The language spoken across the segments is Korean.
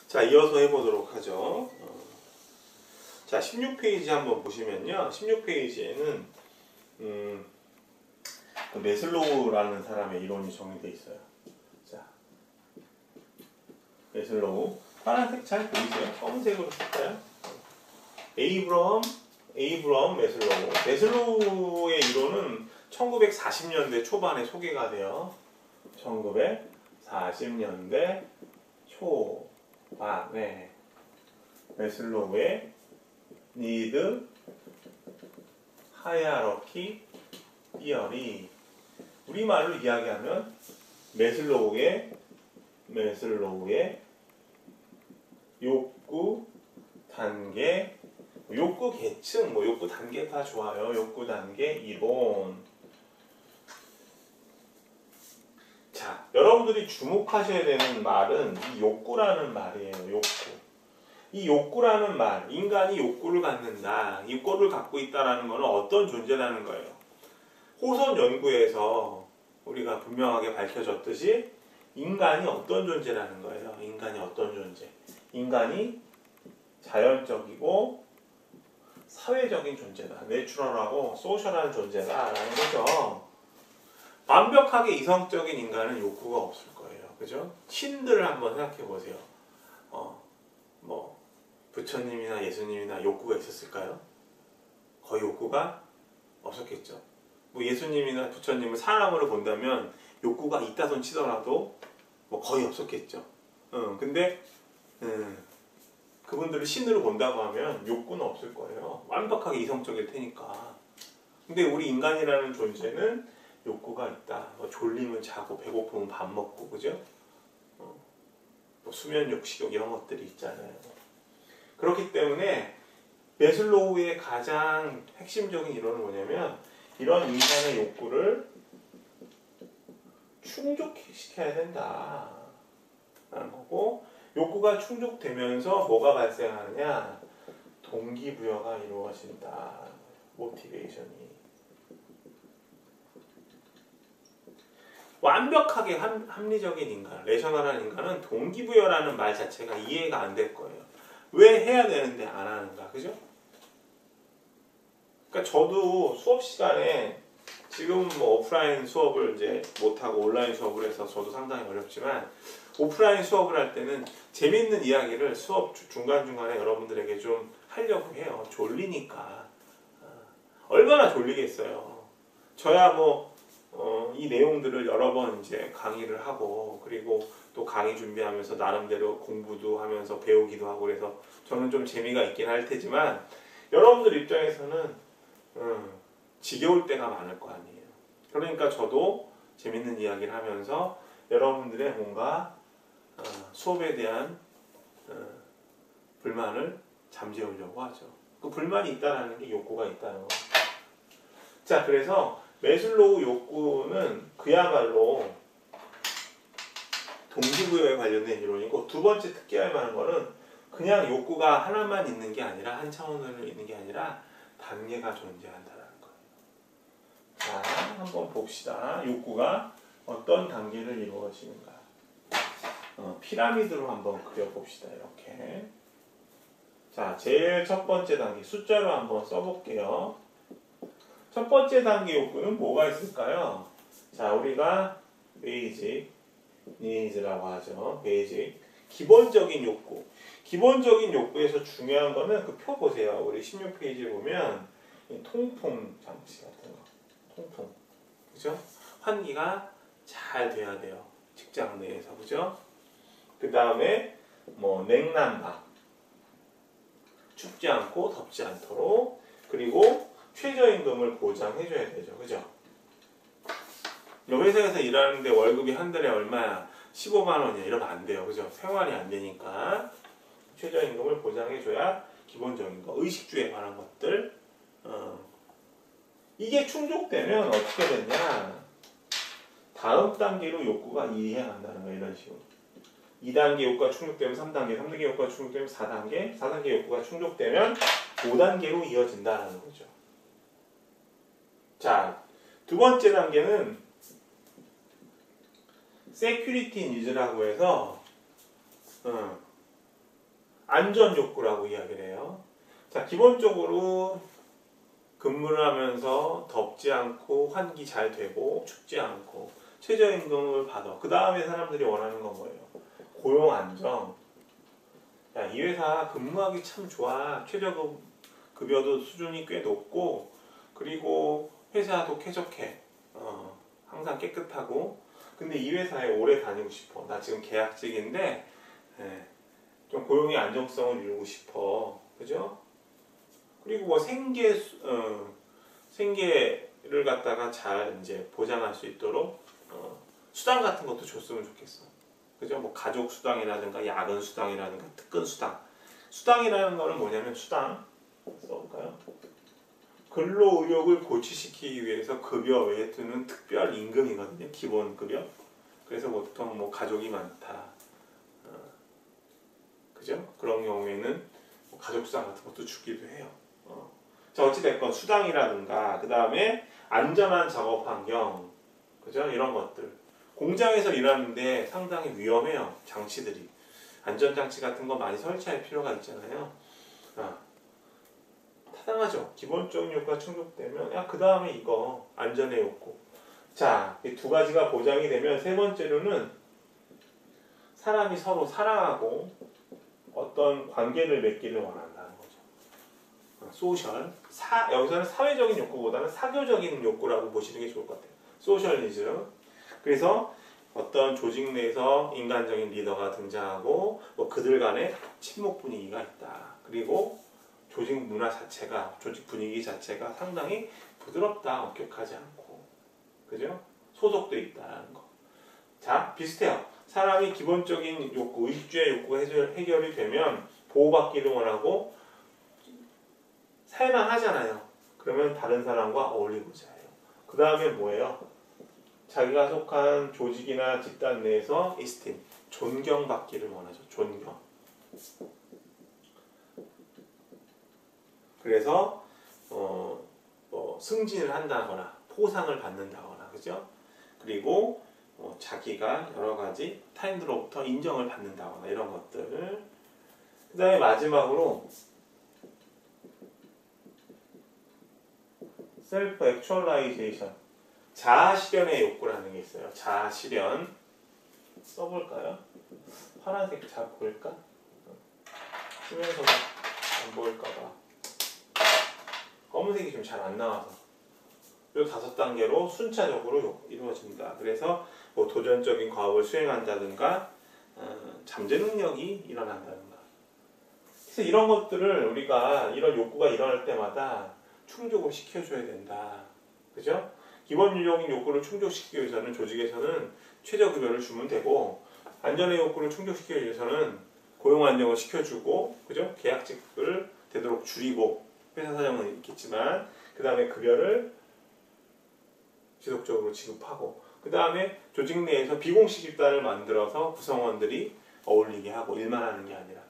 자, 이어서 해보도록 하죠. 자, 16페이지 한번 보시면요. 16페이지에는 그 메슬로우라는 사람의 이론이 정리되어 있어요. 자, 메슬로우. 파란색 잘 보이세요? 검은색으로 쓸까요? 에이브럼 메슬로우. 메슬로우의 이론은 1940년대 초반에 소개가 돼요. 1940년대 초반에 메슬로우의 니드 하이라키 티어리, 우리말로 이야기하면 메슬로우의 욕구 단계, 욕구 계층, 욕구 단계 다 좋아요. 욕구 단계 이론. 자, 여러분들이 주목하셔야 되는 말은 이 욕구라는 말이에요. 욕구. 이 욕구라는 말, 인간이 욕구를 갖는다, 욕구를 갖고 있다라는 것은 어떤 존재라는 거예요. 호선 연구에서 우리가 분명하게 밝혀졌듯이 인간이 어떤 존재라는 거예요. 인간이 어떤 존재. 인간이 자연적이고 사회적인 존재다. 내추럴하고 소셜한 존재다라는 거죠. 완벽하게 이성적인 인간은 욕구가 없을 거예요. 그죠? 신들을 한번 생각해 보세요. 부처님이나 예수님이나 욕구가 있었을까요? 거의 욕구가 없었겠죠. 예수님이나 부처님을 사람으로 본다면 욕구가 있다 손 치더라도 거의 없었겠죠. 근데 그분들을 신으로 본다고 하면 욕구는 없을 거예요. 완벽하게 이성적일 테니까. 근데 우리 인간이라는 존재는 욕구가 있다. 졸리면 자고, 배고프면 밥 먹고, 그죠? 수면 욕식 이런 것들이 있잖아요. 그렇기 때문에 메슬로우의 가장 핵심적인 이론은 뭐냐면 이런 인간의 욕구를 충족시켜야 된다 라는 거고, 욕구가 충족되면서 뭐가 발생하느냐? 동기부여가 이루어진다. 모티베이션이. 완벽하게 합리적인 인간, 레셔널한 인간은 동기부여라는 말 자체가 이해가 안 될 거예요. 왜 해야 되는데 안 하는가, 그죠? 그러니까 저도 수업 시간에 지금 오프라인 수업을 이제 못하고 온라인 수업을 해서 저도 상당히 어렵지만, 오프라인 수업을 할 때는 재밌는 이야기를 수업 중간중간에 여러분들에게 좀 하려고 해요. 졸리니까. 얼마나 졸리겠어요. 저야 이 내용들을 여러 번 이제 강의를 하고, 그리고 또 강의 준비하면서 나름대로 공부도 하면서 배우기도 하고, 그래서 저는 좀 재미가 있긴 할 테지만 여러분들 입장에서는 지겨울 때가 많을 거 아니에요. 그러니까 저도 재밌는 이야기를 하면서 여러분들의 뭔가 수업에 대한 불만을 잠재우려고 하죠. 그 불만이 있다는 게 욕구가 있다는 거. 자, 그래서 메슬로우 욕구는 그야말로 동기부여에 관련된 이론이고, 두 번째 특기할 만한 거는 그냥 욕구가 하나만 있는 게 아니라, 한 차원으로 있는 게 아니라 단계가 존재한다는 거예요. 자, 한번 봅시다. 욕구가 어떤 단계를 이루어지는가. 피라미드로 한번 그려봅시다. 이렇게. 자, 제일 첫 번째 단계 숫자로 한번 써볼게요. 첫 번째 단계 욕구는 뭐가 있을까요? 자, 우리가 베이직 니즈라고 하죠. 베이직. 기본적인 욕구. 기본적인 욕구에서 중요한 거는 그 표 보세요. 우리 16페이지에 보면 통풍 장치 같은 거. 통풍. 그죠? 환기가 잘 돼야 돼요. 직장 내에서. 그죠? 그 다음에 냉난방. 춥지 않고 덥지 않도록. 그리고 최저임금을 보장해줘야 되죠. 그죠? 회사에서 일하는데 월급이 한 달에 얼마야? 15만 원이야. 이러면 안 돼요. 그죠? 생활이 안 되니까 최저임금을 보장해줘야 기본적인 거. 의식주에 관한 것들. 이게 충족되면 어떻게 되냐? 다음 단계로 욕구가 이행한다는 거예요. 이런 식으로. 2단계 욕구가 충족되면 3단계, 3단계 욕구가 충족되면 4단계, 4단계 욕구가 충족되면 5단계로 이어진다는 거죠. 자, 두 번째 단계는 세큐리티 니즈라고 해서 안전 욕구라고 이야기를 해요. 자, 기본적으로 근무를 하면서 덥지 않고 환기 잘 되고 춥지 않고 최저임금을 받아. 그 다음에 사람들이 원하는 건 뭐예요? 고용 안정. 야, 이 회사 근무하기 참 좋아. 최저급여도 수준이 꽤 높고 그리고 회사도 쾌적해. 항상 깨끗하고 근데 이 회사에 오래 다니고 싶어. 나 지금 계약직인데 좀 고용의 안정성을 이루고 싶어. 그죠? 그리고 뭐 생계를 갖다가 잘 이제 보장할 수 있도록 수당 같은 것도 줬으면 좋겠어. 그죠? 뭐 가족 수당이라든가 야근 수당이라든가 특근 수당. 수당이라는 거는 뭐냐면 수당 써볼까요? 근로 의욕을 고취시키기 위해서 급여 외에 드는 특별 임금이거든요. 기본 급여. 그래서 보통 뭐 가족이 많다. 그죠? 그런 경우에는 뭐 가족 수당 같은 것도 주기도 해요. 자, 어찌됐건 수당이라든가 그 다음에 안전한 작업 환경, 그죠? 이런 것들. 공장에서 일하는데 상당히 위험해요. 장치들이. 안전장치 같은 거 많이 설치할 필요가 있잖아요. 타당하죠. 기본적인 욕구가 충족되면 그 다음에 이거 안전의 욕구. 자, 이 두 가지가 보장이 되면 세 번째로는 사람이 서로 사랑하고 어떤 관계를 맺기를 원한다는 거죠. 소셜. 여기서는 사회적인 욕구보다는 사교적인 욕구라고 보시는 게 좋을 것 같아요. 소셜리즘. 그래서 어떤 조직 내에서 인간적인 리더가 등장하고 뭐 그들 간에 친목 분위기가 있다. 그리고 조직 문화 자체가, 조직 분위기 자체가 상당히 부드럽다, 엄격하지 않고. 그죠? 소속도 있다는 거. 자, 비슷해요. 사람이 기본적인 욕구, 의식주의 욕구가 해결이 되면 보호받기를 원하고 살만 하잖아요. 그러면 다른 사람과 어울리고자 해요. 그 다음에 뭐예요? 자기가 속한 조직이나 집단 내에서 이스팀, 존경받기를 원하죠. 존경. 그래서 뭐 승진을 한다거나 포상을 받는다거나, 그죠? 그리고 자기가 여러 가지 타인들로부터 인정을 받는다거나 이런 것들. 그 다음에 마지막으로 셀프 액츄얼라이제이션, 자아 실현의 욕구라는 게 있어요. 자아 실현 써볼까요? 파란색 잘 보일까? 쓰면서도 안 보일까봐. 검은색이 좀 잘 안 나와서. 이 5단계로 순차적으로 이루어집니다. 그래서 뭐 도전적인 과업을 수행한다든가 잠재 능력이 일어난다든가. 그래서 이런 것들을 우리가 이런 욕구가 일어날 때마다 충족을 시켜줘야 된다. 그죠? 기본적인 욕구를 충족시키기 위해서는 조직에서는 최저급여를 주면 되고 안전의 욕구를 충족시키기 위해서는 고용 안정을 시켜주고 그죠? 계약직을 되도록 줄이고 회사 사정은 있겠지만 그 다음에 급여를 지속적으로 지급하고 그 다음에 조직 내에서 비공식 집단을 만들어서 구성원들이 어울리게 하고 일만 하는 게 아니라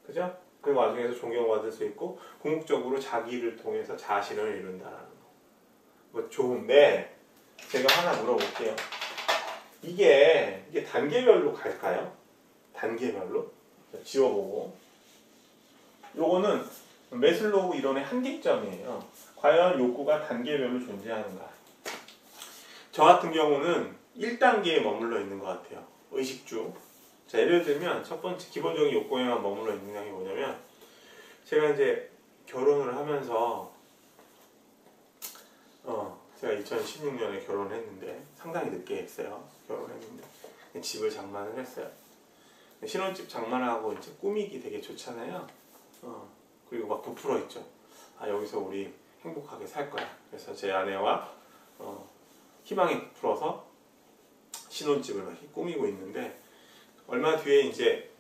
그죠? 그 와중에서 존경받을 수 있고 궁극적으로 자기를 통해서 자신을 이룬다는 거. 뭐 좋은데 제가 하나 물어볼게요. 이게 단계별로 갈까요? 단계별로? 지워보고 요거는 매슬로우 이론의 한계점이에요. 과연 욕구가 단계별로 존재하는가? 저 같은 경우는 1단계에 머물러 있는 것 같아요. 의식주. 자, 예를 들면 첫 번째 기본적인 욕구에만 머물러 있는 게 뭐냐면 제가 이제 결혼을 하면서 제가 2016년에 결혼을 했는데 상당히 늦게 했어요. 결혼했는데 집을 장만을 했어요. 신혼집 장만하고 이제 꾸미기 되게 좋잖아요. 그리고 막 부풀어 있죠. 여기서 우리 행복하게 살 거야. 그래서 제 아내와 희망이 부풀어서 신혼집을 막 꾸미고 있는데 얼마 뒤에 이제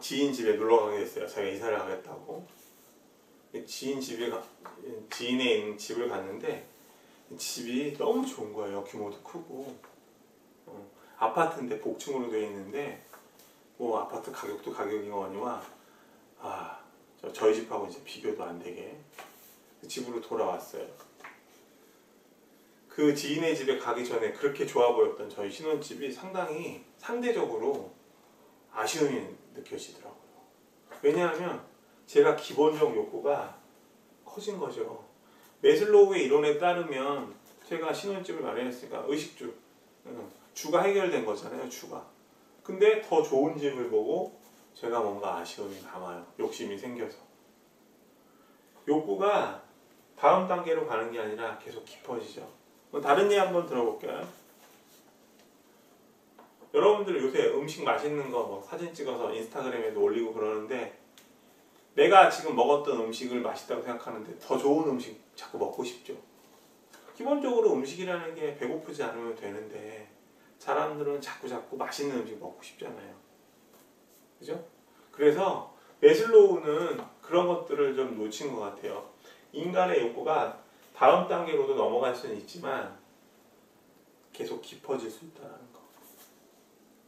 지인 집에 놀러 가게 됐어요. 자기가 이사를 가겠다고. 지인의 있는 집을 갔는데 집이 너무 좋은 거예요. 규모도 크고 아파트인데 복층으로 되어 있는데 뭐 아파트 가격도 가격이거니와 저희 집하고 이제 비교도 안 되게 집으로 돌아왔어요. 그 지인의 집에 가기 전에 그렇게 좋아 보였던 저희 신혼집이 상당히 상대적으로 아쉬움이 느껴지더라고요. 왜냐하면 제가 기본적 욕구가 커진 거죠. 매슬로우의 이론에 따르면 제가 신혼집을 마련했으니까 의식주, 주가 해결된 거잖아요. 주가. 근데 더 좋은 집을 보고 제가 뭔가 아쉬움이 남아요. 욕심이 생겨서. 욕구가 다음 단계로 가는 게 아니라 계속 깊어지죠. 다른 예 한번 들어볼게요. 여러분들 요새 음식 맛있는 거 뭐 사진 찍어서 인스타그램에도 올리고 그러는데 내가 지금 먹었던 음식을 맛있다고 생각하는데 더 좋은 음식 자꾸 먹고 싶죠. 기본적으로 음식이라는 게 배고프지 않으면 되는데 사람들은 자꾸 맛있는 음식 먹고 싶잖아요. 그죠? 그래서 매슬로우는 그런 것들을 좀 놓친 것 같아요. 인간의 욕구가 다음 단계로도 넘어갈 수는 있지만 계속 깊어질 수 있다는 거.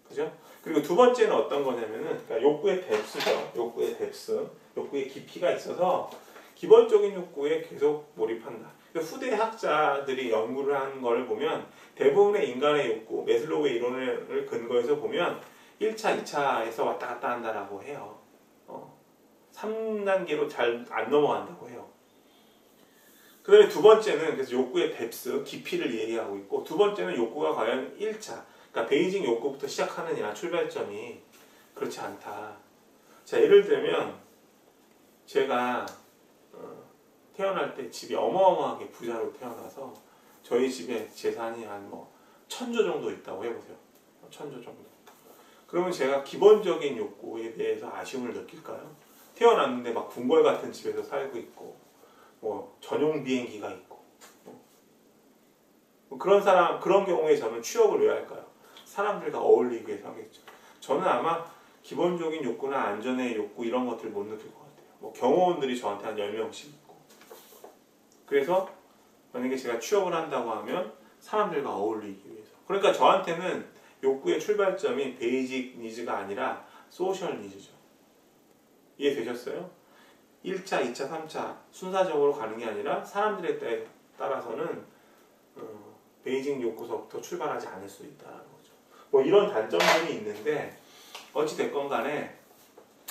그죠? 그리고 두 번째는 어떤 거냐면은 그러니까 욕구의 뎁스죠. 욕구의 뎁스. 욕구의 깊이가 있어서 기본적인 욕구에 계속 몰입한다. 후대 학자들이 연구를 한 걸 보면 대부분의 인간의 욕구, 매슬로우의 이론을 근거해서 보면 1차, 2차에서 왔다 갔다 한다라고 해요. 3단계로 잘 안 넘어간다고 해요. 그 다음에 두 번째는 그래서 욕구의 뎁스, 깊이를 얘기하고 있고 두 번째는 욕구가 과연 1차, 그러니까 베이징 욕구부터 시작하느냐 출발점이 그렇지 않다. 자, 예를 들면 제가 태어날 때 집이 어마어마하게 부자로 태어나서 저희 집에 재산이 한 1000조 정도 있다고 해보세요. 1000조 정도. 그러면 제가 기본적인 욕구에 대해서 아쉬움을 느낄까요? 태어났는데 막 궁궐 같은 집에서 살고 있고 전용 비행기가 있고 그런 경우에 저는 취업을 왜 할까요? 사람들과 어울리기 위해서 하겠죠. 저는 아마 기본적인 욕구나 안전의 욕구 이런 것들 못 느낄 것 같아요. 경호원들이 저한테 한 10명씩 있고 그래서 만약에 제가 취업을 한다고 하면 사람들과 어울리기 위해서. 그러니까 저한테는 욕구의 출발점이 베이직 니즈가 아니라 소셜 니즈죠. 이해되셨어요? 1차, 2차, 3차 순서적으로 가는 게 아니라 사람들에 따라서는 베이직 욕구서부터 출발하지 않을 수 있다는 거죠. 이런 단점들이 있는데 어찌됐건 간에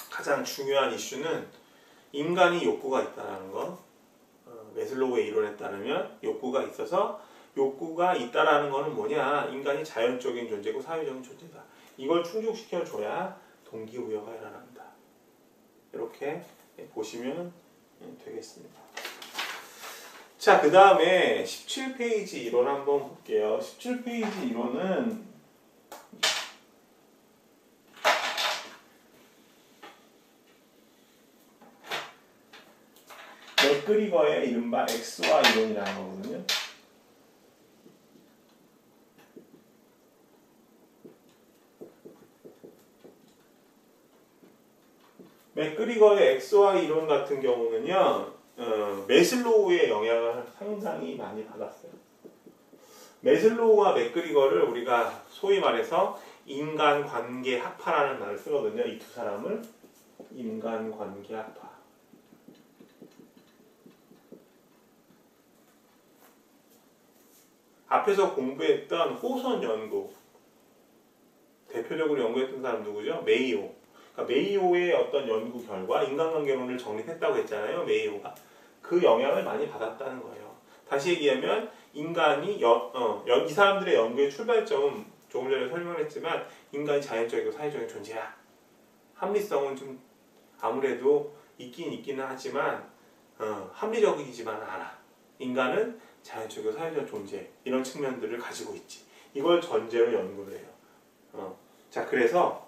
가장 중요한 이슈는 인간이 욕구가 있다는 거. 매슬로우의 이론에 따르면 욕구가 있어서 욕구가 있다라는 거는 뭐냐? 인간이 자연적인 존재고 사회적인 존재다. 이걸 충족시켜줘야 동기부여가 일어난다. 이렇게 보시면 되겠습니다. 자, 그 다음에 17페이지 이론 한번 볼게요. 17페이지 이론은 맥그리거의 이른바 X와 이론이라는 거거든요. 맥그리거의 XY 이론 같은 경우는요, 매슬로우의 영향을 상당히 많이 받았어요. 매슬로우와 맥그리거를 우리가 소위 말해서 인간관계학파라는 말을 쓰거든요. 이 두 사람을 인간관계학파. 앞에서 공부했던 호선 연구, 대표적으로 연구했던 사람 누구죠? 메이오. 그러니까 메이오의 어떤 연구 결과 인간관계론을 정립했다고 했잖아요. 메이오가. 그 영향을 많이 받았다는 거예요. 다시 얘기하면 인간이 이 사람들의 연구의 출발점은 조금 전에 설명했지만 인간이 자연적이고 사회적인 존재야. 합리성은 좀 아무래도 있기는 하지만 합리적이지만은 않아. 인간은 자연적이고 사회적 존재 이런 측면들을 가지고 있지. 이걸 전제로 연구를 해요. 자, 그래서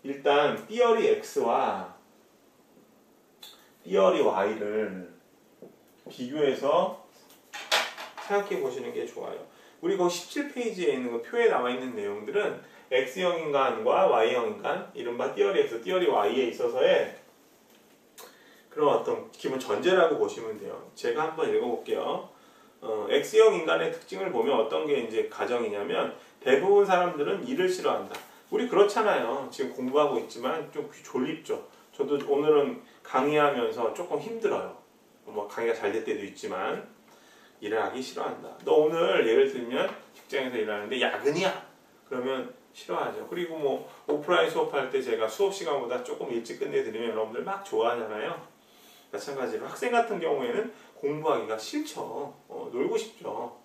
일단 띠어리 X와 띠어리 Y를 비교해서 생각해 보시는 게 좋아요. 우리 그 17페이지에 있는 그 표에 나와 있는 내용들은 X형 인간과 Y형 인간, 이른바 띠어리 X, 띠어리 Y에 있어서의 그런 어떤 기본 전제라고 보시면 돼요. 제가 한번 읽어볼게요. X형 인간의 특징을 보면 어떤 게 이제 가정이냐면 대부분 사람들은 일을 싫어한다. 우리 그렇잖아요. 지금 공부하고 있지만 좀 졸립죠. 저도 오늘은 강의하면서 조금 힘들어요. 강의가 잘 될 때도 있지만 일을 하기 싫어한다. 너 오늘 예를 들면 직장에서 일하는데 야근이야. 그러면 싫어하죠. 그리고 뭐 오프라인 수업할 때 제가 수업 시간보다 조금 일찍 끝내드리면 여러분들 막 좋아하잖아요. 마찬가지로 학생 같은 경우에는 공부하기가 싫죠. 놀고 싶죠.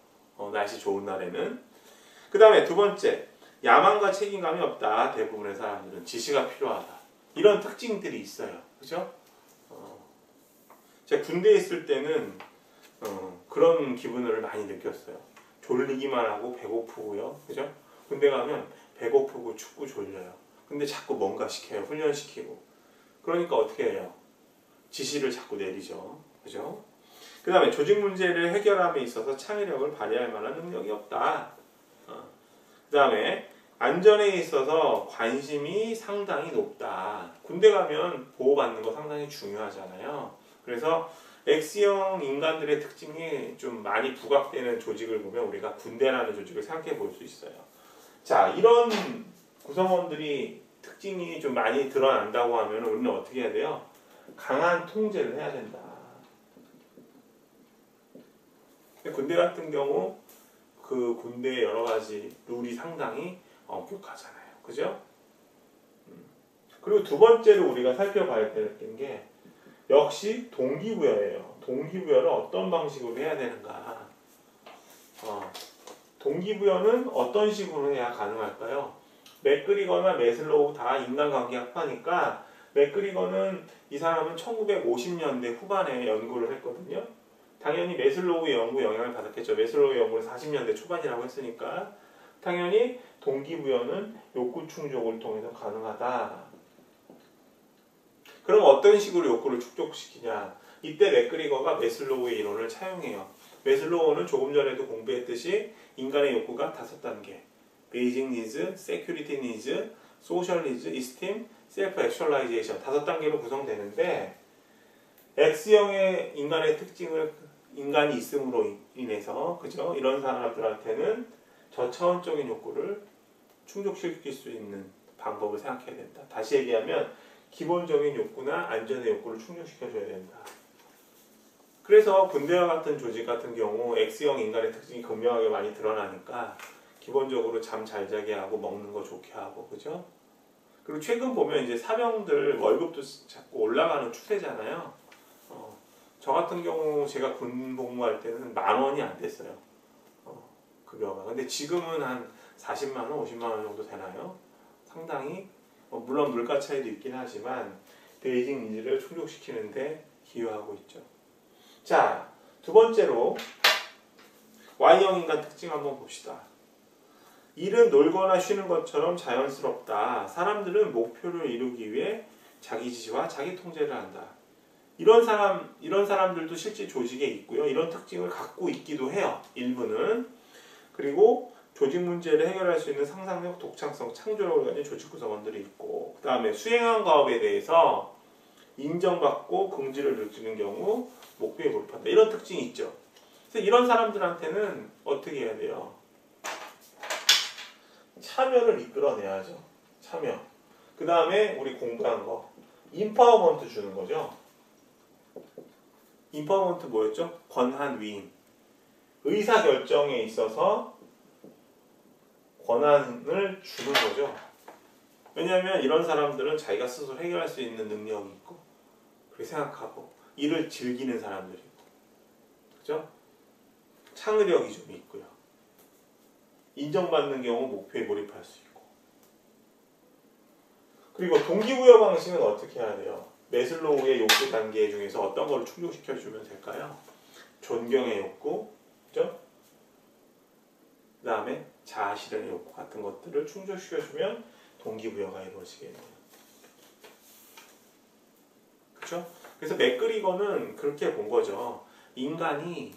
날씨 좋은 날에는. 그 다음에 두 번째, 야망과 책임감이 없다. 대부분의 사람들은 지시가 필요하다. 이런 특징들이 있어요. 그죠? 제가 군대에 있을 때는 그런 기분을 많이 느꼈어요. 졸리기만 하고 배고프고요. 그죠? 군대 가면 배고프고 춥고 졸려요. 근데 자꾸 뭔가 시켜요. 훈련시키고. 그러니까 어떻게 해요? 지시를 자꾸 내리죠. 그죠? 그 다음에 조직 문제를 해결함에 있어서 창의력을 발휘할 만한 능력이 없다. 그 다음에 안전에 있어서 관심이 상당히 높다. 군대 가면 보호받는 거 상당히 중요하잖아요. 그래서 X형 인간들의 특징이 좀 많이 부각되는 조직을 보면 우리가 군대라는 조직을 생각해 볼 수 있어요. 자, 이런 구성원들이 특징이 좀 많이 드러난다고 하면 우리는 어떻게 해야 돼요? 강한 통제를 해야 된다. 군대 같은 경우 그 군대의 여러 가지 룰이 상당히 엄격하잖아요. 그죠? 그리고 두 번째로 우리가 살펴봐야 되는 게 역시 동기부여예요. 동기부여를 어떤 방식으로 해야 되는가? 동기부여는 어떤 식으로 해야 가능할까요? 맥그리거나 매슬로우 다 인간관계학파니까 맥그리거는 이 사람은 1950년대 후반에 연구를 했거든요. 당연히 매슬로우의 연구 영향을 받았겠죠. 매슬로우의 연구는 40년대 초반이라고 했으니까 당연히 동기부여는 욕구 충족을 통해서 가능하다. 그럼 어떤 식으로 욕구를 축적시키냐? 이때 맥그리거가 매슬로우의 이론을 차용해요. 매슬로우는 조금 전에도 공부했듯이 인간의 욕구가 5단계. 베이직 니즈, 세큐리티 니즈, 소셜 니즈, 이스팀, 셀프 액츄얼라이제이션 5단계로 구성되는데 X형의 인간의 특징을 인간이 있음으로 인해서 그죠? 이런 사람들한테는 저차원적인 욕구를 충족시킬 수 있는 방법을 생각해야 된다. 다시 얘기하면 기본적인 욕구나 안전의 욕구를 충족시켜줘야 된다. 그래서 군대와 같은 조직 같은 경우 X형 인간의 특징이 극명하게 많이 드러나니까 기본적으로 잠 잘 자게 하고 먹는 거 좋게 하고 그죠? 그리고 최근 보면 이제 사병들 월급도 자꾸 올라가는 추세잖아요. 저 같은 경우 제가 군 복무할 때는 10,000원이 안 됐어요. 급여가. 근데 지금은 한 40만 원, 50만 원 정도 되나요? 상당히 물론 물가 차이도 있긴 하지만 베이직 니즈를 충족시키는데 기여하고 있죠. 자, 두 번째로 Y형 인간 특징 한번 봅시다. 일은 놀거나 쉬는 것처럼 자연스럽다. 사람들은 목표를 이루기 위해 자기 지시와 자기 통제를 한다. 이런 사람들도 실제 조직에 있고요. 이런 특징을 갖고 있기도 해요. 일부는. 그리고 조직 문제를 해결할 수 있는 상상력, 독창성, 창조력을 가진 조직 구성원들이 있고 그 다음에 수행한 과업에 대해서 인정받고 긍지를 느끼는 경우 목표에 몰입한다. 이런 특징이 있죠. 그래서 이런 사람들한테는 어떻게 해야 돼요? 참여를 이끌어내야죠. 참여. 그 다음에 우리 공부한 거. 인파워먼트 주는 거죠. 인파워먼트 뭐였죠? 권한 위임. 의사결정에 있어서 권한을 주는 거죠. 왜냐하면 이런 사람들은 자기가 스스로 해결할 수 있는 능력이 있고 그렇게 생각하고 일을 즐기는 사람들이고 그죠? 창의력이 좀 있고요. 인정받는 경우 목표에 몰입할 수 있고 그리고 동기부여 방식은 어떻게 해야 돼요? 매슬로우의 욕구 단계 중에서 어떤 걸 충족시켜주면 될까요? 존경의 욕구, 그죠? 그 다음에 자아실현의 욕구 같은 것들을 충족시켜주면 동기부여가 이루어지게 돼요. 그렇죠? 그래서 맥그리거는 그렇게 본 거죠. 인간이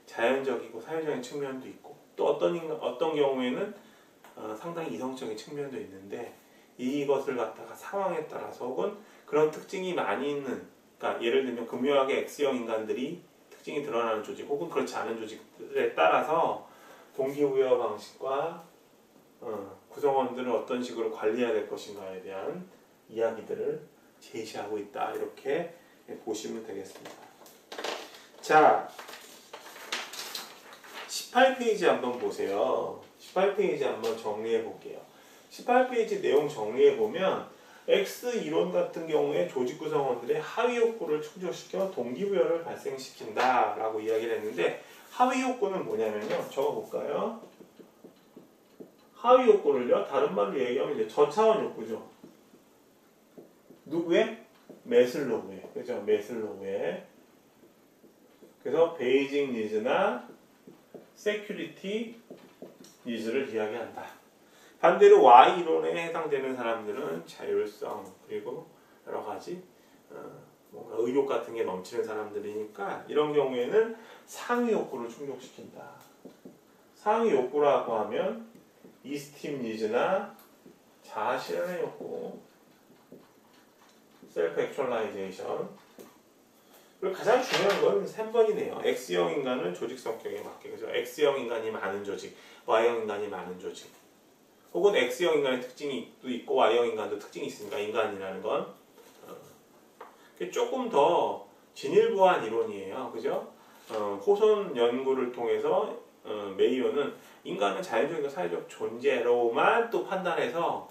자연적이고 사회적인 측면도 있고 또 어떤 경우에는 상당히 이성적인 측면도 있는데 이것을 갖다가 상황에 따라서 혹은 그런 특징이 많이 있는 그러니까 예를 들면 극명하게 X형 인간들이 특징이 드러나는 조직 혹은 그렇지 않은 조직들에 따라서 동기부여 방식과 구성원들을 어떤 식으로 관리해야 될 것인가에 대한 이야기들을 제시하고 있다. 이렇게 보시면 되겠습니다. 자, 18페이지 한번 보세요. 18페이지 한번 정리해 볼게요. 18페이지 내용 정리해보면 X 이론 같은 경우에 조직 구성원들의 하위 욕구를 충족시켜 동기부여를 발생시킨다 라고 이야기를 했는데, 하위 욕구는 뭐냐면요, 적어볼까요? 하위 욕구를요, 다른 말로 얘기하면 이제 저차원 욕구죠. 누구의? 매슬로우의. 그죠? 매슬로우의. 그래서 베이직 니즈나 세큐리티 니즈를 이야기한다. 반대로 Y 이론에 해당되는 사람들은 자율성, 그리고 여러 가지 뭔가 의욕 같은 게 넘치는 사람들이니까 이런 경우에는 상위 욕구를 충족시킨다. 상위 욕구라고 하면 이스팀 니즈나 자아 실현의 욕구, 셀프 액츄얼라이제이션. 그리고 가장 중요한 건 3번이네요. X형 인간은 조직 성격에 맞게. 그죠? X형 인간이 많은 조직, Y형 인간이 많은 조직. 혹은 X형 인간의 특징이 있고 Y형 인간도 특징이 있으니까 인간이라는 건 조금 더 진일보한 이론이에요. 그죠? 호손 연구를 통해서 메이어는 인간은 자연적인 사회적 존재로만 또 판단해서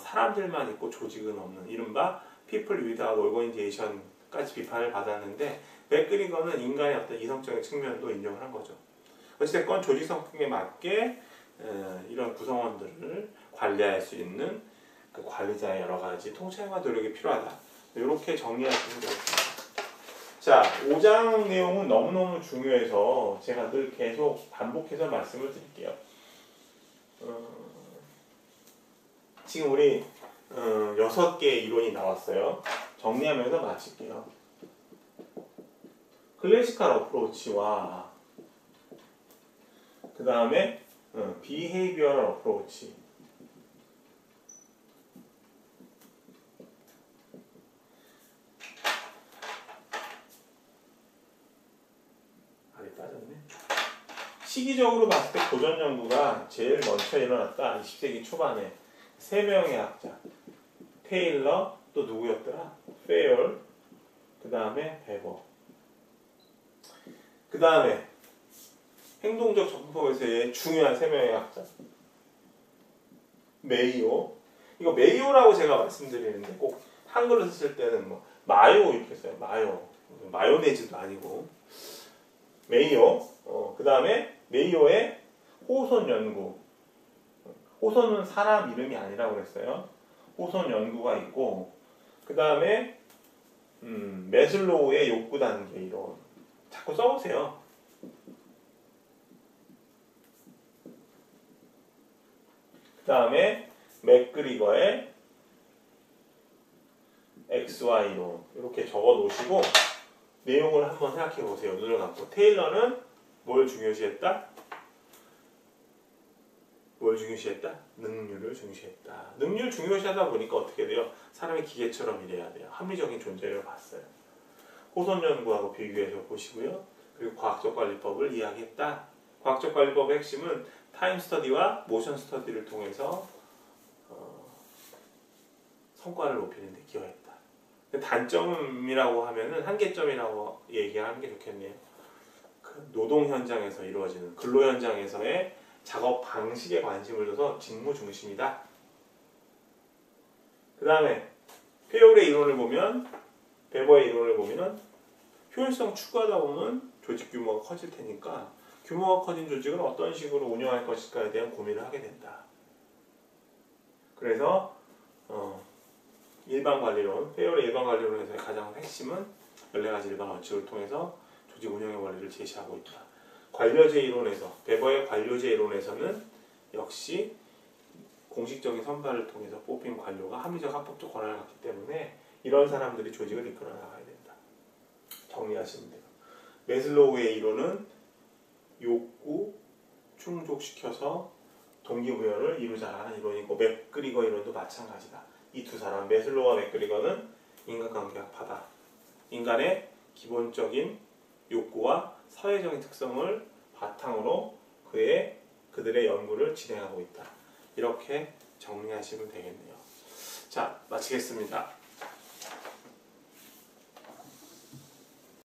사람들만 있고 조직은 없는 이른바 people without organization까지 비판을 받았는데, 맥그리거는 인간의 어떤 이성적인 측면도 인정을 한 거죠. 어찌됐건 조직 성격에 맞게 이런 구성원들을 관리할 수 있는 그 관리자의 여러 가지 통찰과 노력이 필요하다. 이렇게 정리하시면 되겠습니다. 자, 5장 내용은 너무너무 중요해서 제가 늘 계속 반복해서 말씀을 드릴게요. 지금 우리 6개의 이론이 나왔어요. 정리하면서 마칠게요. 클래시컬 어프로치와 그 다음에 비헤이비어럴 어프로치, 알이 빠졌네. 시기적으로 봤을 때 고전 연구가 제일 먼저 일어났다. 20세기 초반에 3명의 학자, 테일러, 또 누구였더라? 페이얼, 그 다음에 베버, 그 다음에 행동적 정보에서의 중요한 3명의 학자, 메이오. 이거 메이오라고 제가 말씀드리는데 꼭 한글로 쓰실 때는 뭐 마요 이렇게 써요. 마요. 마요네즈도 아니고 메이오. 그 다음에 메이오의 호손 연구. 호손은 사람 이름이 아니라고 그랬어요. 호손 연구가 있고, 그 다음에 매슬로우의 욕구 단계 이론. 자꾸 써보세요. 그 다음에 맥그리거의 XY 이론. 이렇게 적어 놓으시고 내용을 한번 생각해 보세요. 눈을 감고. 테일러는 뭘 중요시했다? 뭘 중요시했다? 능률을 중요시했다. 능률 중요시하다 보니까 어떻게 돼요? 사람이 기계처럼 일해야 돼요. 합리적인 존재를 봤어요. 호손 연구하고 비교해서 보시고요. 그리고 과학적 관리법을 이야기했다. 과학적 관리법의 핵심은 타임 스터디와 모션 스터디를 통해서 성과를 높이는 데 기여했다. 단점이라고 하면은 한계점이라고 얘기하는 게 좋겠네요. 그 노동 현장에서 이루어지는 근로 현장에서의 작업 방식에 관심을 둬서 직무 중심이다. 그 다음에 페이올의 이론을 보면, 베버의 이론을 보면 효율성 추구하다 보면 조직 규모가 커질 테니까 규모가 커진 조직을 어떤 식으로 운영할 것일까에 대한 고민을 하게 된다. 그래서 일반관리론, 페이올의 일반관리론에서의 가장 핵심은 14가지 일반 원칙을 통해서 조직 운영의 원리를 제시하고 있다. 관료제 이론에서, 베버의 관료제 이론에서는 역시 공식적인 선발을 통해서 뽑힌 관료가 합리적 합법적 권한을 갖기 때문에 이런 사람들이 조직을 이끌어 나가야 된다. 정리하시면 돼요. 매슬로우의 이론은 욕구 충족시켜서 동기부여를 이루자라는 이론이고, 맥그리거 이론도 마찬가지다. 이 두 사람, 매슬로우와 맥그리거는 인간관계학파다. 인간의 기본적인 욕구와 사회적인 특성을 바탕으로 그들의 연구를 진행하고 있다. 이렇게 정리하시면 되겠네요. 자, 마치겠습니다.